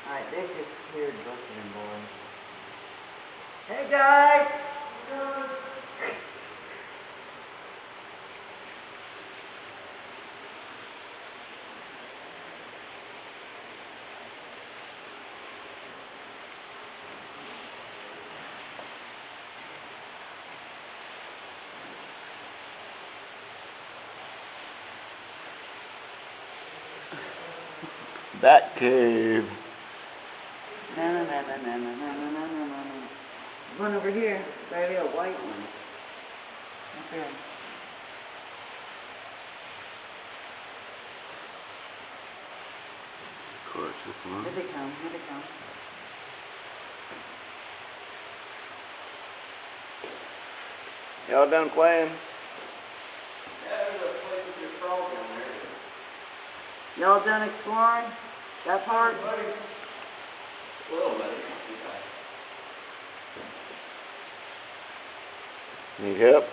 Alright, they just cleared both of them boys. Hey guys! Bat cave. No, no, no, no, no, no, no, no, no, no, no. One over here, baby, a white one. Up there. Of course, this one. Here they come, here they come. Y'all done playing? Yeah, there's a place with your frog down there. Y'all done exploring that part? Buddy. Well, buddy. Need help?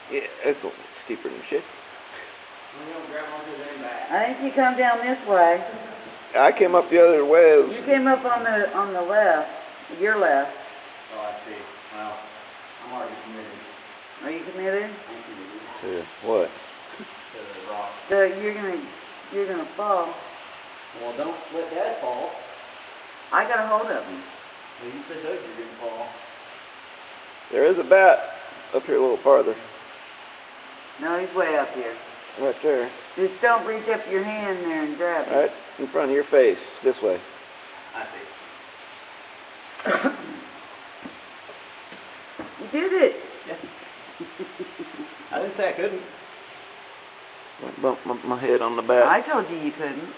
Yeah, it's a little steeper than shit. I'm gonna grab onto them back. I think you come down this way. I came up the other way. You came up on the left, your left. Oh, I see. Well, I'm already committed. Are you committed? I'm committed To what? to the rock. You're gonna fall. Well, don't let Dad fall. I got a hold of him. Well, you said those were gonna fall. There is a bat up here a little farther. No, he's way up here. Right there. Just don't reach up your hand there and grab it. Right in front of your face. This way. I see. You did it. Yeah. I didn't say I couldn't. Bump my head on the bat. I told you you couldn't.